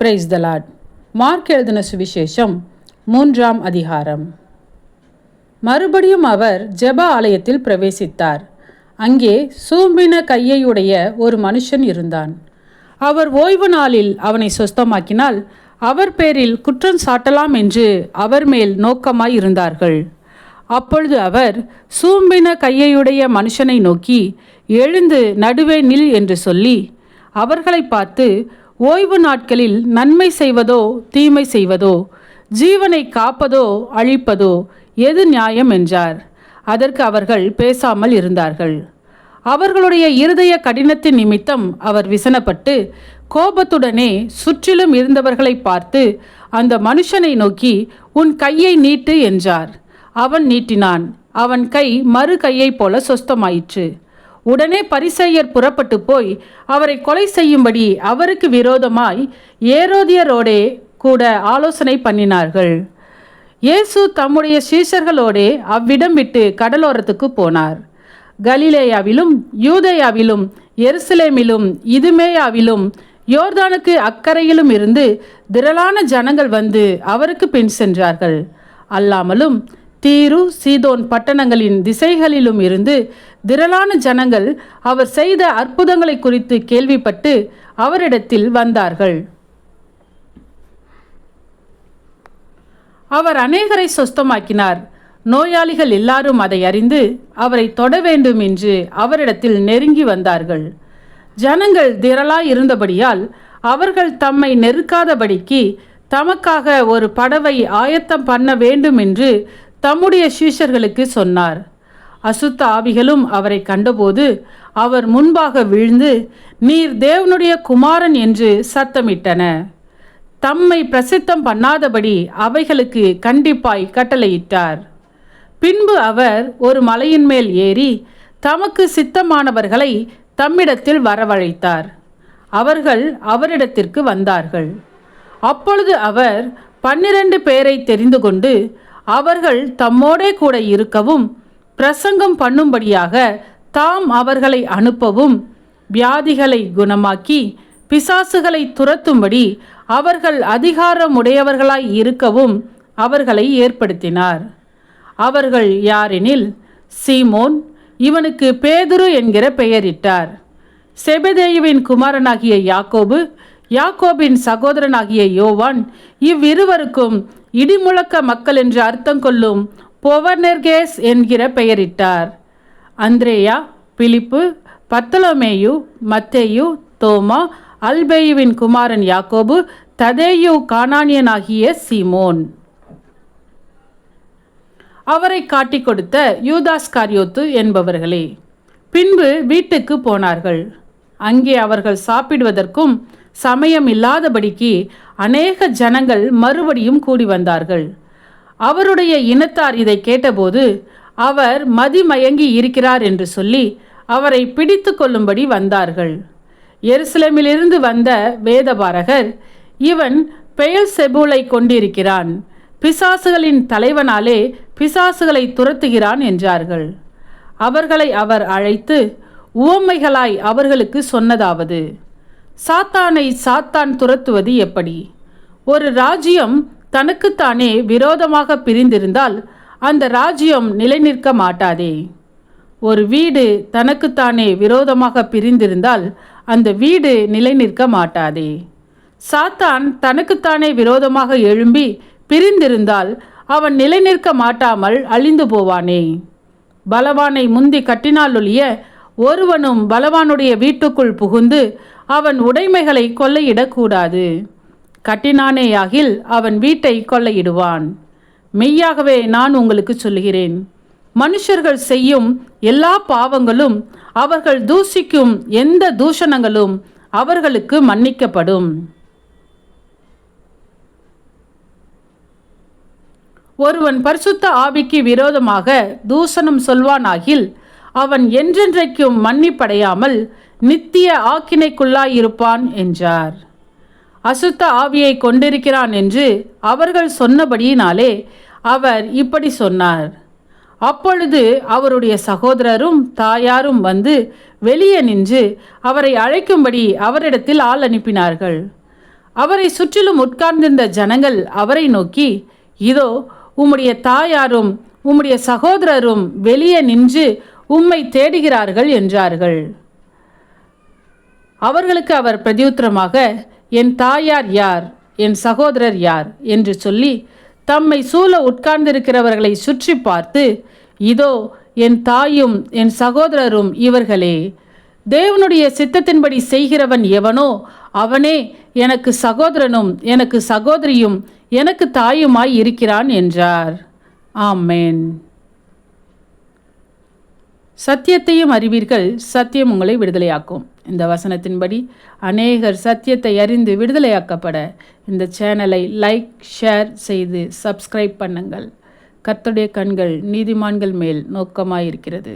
Praise the Lord. Mark எழுதின சுவிசேஷம் 3ஆம் அதிகாரம். மறுபடியும் அவர் ஜெப ஆலயத்தில் பிரவேசித்தார். அங்கே சூம்பின கையையுடைய ஒரு மனுஷன் இருந்தான். அவர் ஓய்வு நாளில் அவனை சொஸ்தமாக்கினால் அவர் பேரில் குற்றம் சாட்டலாம் என்று அவர் மேல் நோக்கமாய் இருந்தார்கள். அப்பொழுது அவர் சூம்பின கையையுடைய மனுஷனை நோக்கி, எழுந்து நடுவே நில் என்று சொல்லி அவர்களை பார்த்து, ஓய்வு நாட்களில் நன்மை செய்வதோ தீமை செய்வதோ, ஜீவனை காப்பதோ அழிப்பதோ எது நியாயம் என்றார். அதற்கு அவர்கள் பேசாமல் இருந்தார்கள். அவர்களுடைய இருதய கடினத்தின் நிமித்தம் அவர் விசனப்பட்டு கோபத்துடனே சுற்றிலும் இருந்தவர்களை பார்த்து அந்த மனுஷனை நோக்கி, உன் கையை நீட்டு என்றார். அவன் நீட்டினான். அவன் கை மறு கையைப் போல சொஸ்தமாயிற்று. உடனே பரிசேயர் புறப்பட்டு போய் அவரை கொலை செய்யும்படி அவருக்கு விரோதமாய் ஏரோதியரோடே கூட ஆலோசனை பண்ணினார்கள். இயேசு தம்முடைய சீஷர்களோடே அவ்விடம் விட்டு கடலோரத்துக்கு போனார். கலிலேயாவிலும் யூதேயாவிலும் எருசலேமிலும் இதுமேயாவிலும் யோர்தானுக்கு அக்கறையிலும் இருந்து திரளான ஜனங்கள் வந்து அவருக்கு பின் சென்றார்கள். அல்லாமலும் தீரு சீதோன் பட்டணங்களின் திசைகளிலும் இருந்து திரளான ஜனங்கள் அவர் செய்த அற்புதங்களை குறித்து கேள்விப்பட்டு அவரிடத்தில் வந்தார்கள். அவர் அநேகரை சொஸ்தமாக்கினார். நோயாளிகள் எல்லாரும் அதை அறிந்து அவரை தொட வேண்டும் என்று அவரிடத்தில் நெருங்கி வந்தார்கள். ஜனங்கள் திரளாய் இருந்தபடியால் அவர்கள் தம்மை நெருக்காதபடிக்கு தமக்காக ஒரு படவை ஆயத்தம் பண்ண வேண்டும் என்று தம்முடைய சீஷர்களுக்கு சொன்னார். அசுத்த ஆவிகளும் அவரை கண்டபோது அவர் முன்பாக விழுந்து, நீர் தேவனுடைய குமாரன் என்று சத்தமிட்டன. தம்மை பிரசித்தம் பண்ணாதபடி அவைகளுக்கு கண்டிப்பாய் கட்டளையிட்டார். பின்பு அவர் ஒரு மலையின் மேல் ஏறி தமக்கு சித்தமானவர்களை தம்மிடத்தில் வரவழைத்தார். அவர்கள் அவரிடத்திற்கு வந்தார்கள். அப்பொழுது அவர் 12 பேரை தெரிந்து கொண்டு அவர்கள் தம்மோடே கூட இருக்கவும் பிரசங்கம் பண்ணும்படியாக தாம் அவர்களை அனுப்பவும் வியாதிகளை குணமாக்கி பிசாசுகளை துரத்தும்படி அவர்கள் அதிகாரமுடையவர்களாய் இருக்கவும் அவர்களை ஏற்படுத்தினார். அவர்கள் யாரெனில், சீமோன், இவனுக்கு பேதுரு என்கிற பெயரிட்டார். செபெதேயுவின் குமாரனாகிய யாக்கோபு, யாக்கோபின் சகோதரனாகிய யோவான், இவ்விருவருக்கும் இடிமுழக்க மக்கள் என்று அர்த்தம் கொள்ளும் பொவனெர்கேஸ் என்கிற பெயரிட்டார். அந்திரேயா, பிலிப்பு, பர்த்தலமேயு, மத்தேயு, தோமா, அல்பேயுவின் குமாரன் யாக்கோபு, ததேயு கானானியனாகிய சீமோன். அவரை காட்டிக் கொடுத்த யூதாஸ்காரியோத்து என்பவர்களே. பின்பு வீட்டுக்கு போனார்கள். அங்கே அவர்கள் சாப்பிடுவதற்கும் சமயம் இல்லாதபடிக்கு அநேக ஜனங்கள் மறுபடியும் கூடி வந்தார்கள். அவருடைய இனத்தார் இதை கேட்டபோது அவர் மதிமயங்கி இருக்கிறார் என்று சொல்லி அவரை பிடித்து கொள்ளும்படி வந்தார்கள். எருசலேமிலிருந்து வந்த வேதபாரகர், இவன் பெயல்செபூலை கொண்டிருக்கிறான், பிசாசுகளின் தலைவனாலே பிசாசுகளை துரத்துகிறான் என்றார்கள். அவர்களை அவர் அழைத்து உவமைகளாய் அவர்களுக்கு சொன்னதாவது, சாத்தானை சாத்தான் துரத்துவது எப்படி? ஒரு ராஜ்யம் தனக்குத்தானே விரோதமாக பிரிந்திருந்தால் அந்த ராஜ்யம் நிலைநிற்க மாட்டாதே. ஒரு வீடு தனக்குத்தானே விரோதமாக பிரிந்திருந்தால் அந்த வீடு நிலைநிற்க மாட்டாதே. சாத்தான் தனக்குத்தானே விரோதமாக எழும்பி பிரிந்திருந்தால் அவன் நிலைநிற்க மாட்டாமல் அழிந்து போவானே. பலவானை முந்தி கட்டினாலொழிய ஒருவனும் பலவானுடைய வீட்டுக்குள் புகுந்து அவன் உடைமைகளை கொள்ளையிடக்கூடாது. கட்டினானேயாகில் அவன் வீட்டை கொள்ளையிடுவான். மெய்யாகவே நான் உங்களுக்கு சொல்லுகிறேன், மனுஷர்கள் செய்யும் எல்லா பாவங்களும் அவர்கள் தூசிக்கும் எந்த தூஷணங்களும் அவர்களுக்கு மன்னிக்கப்படும். ஒருவன் பரிசுத்த ஆவிக்கு விரோதமாக தூஷணம் சொல்வானாகில் அவன் என்றென்றைக்கும் மன்னிப்படையாமல் நித்திய ஆக்கினைக்குள்ளாயிருப்பான் என்றார். அசுத்த ஆவியை கொண்டிருக்கிறான் என்று அவர்கள் சொன்னபடியினாலே அவர் இப்படி சொன்னார். அப்பொழுது அவருடைய சகோதரரும் தாயாரும் வந்து வெளியே நின்று அவரை அழைக்கும்படி அவரிடத்தில் ஆள் அனுப்பினார்கள். அவரை சுற்றிலும் உட்கார்ந்திருந்த ஜனங்கள் அவரை நோக்கி, இதோ உம்முடைய தாயாரும் உம்முடைய சகோதரரும் வெளியே நின்று உம்மை தேடுகிறார்கள் என்றார்கள். அவர்களுக்கு அவர் பிரதியுத்தரமாக, என் தாயார் யார், என் சகோதரர் யார் என்று சொல்லி தம்மை சூழ உட்கார்ந்திருக்கிறவர்களை சுற்றி பார்த்து, இதோ என் தாயும் என் சகோதரரும் இவர்களே. தேவனுடைய சித்தத்தின்படி செய்கிறவன் எவனோ அவனே எனக்கு சகோதரனும் எனக்கு சகோதரியும் எனக்கு தாயுமாய் இருக்கிறான் என்றார். ஆமென். சத்தியத்தையும் அறிவீர்கள், சத்தியம் உங்களை விடுதலையாக்கும். இந்த வசனத்தின்படி அநேகர் சத்தியத்தை அறிந்து விடுதலையாக்கப்பட இந்த சேனலை லைக், ஷேர் செய்து சப்ஸ்கிரைப் பண்ணுங்கள். கர்த்தருடைய கண்கள் நீதிமான்கள் மேல் நோக்கமாயிருக்கிறது.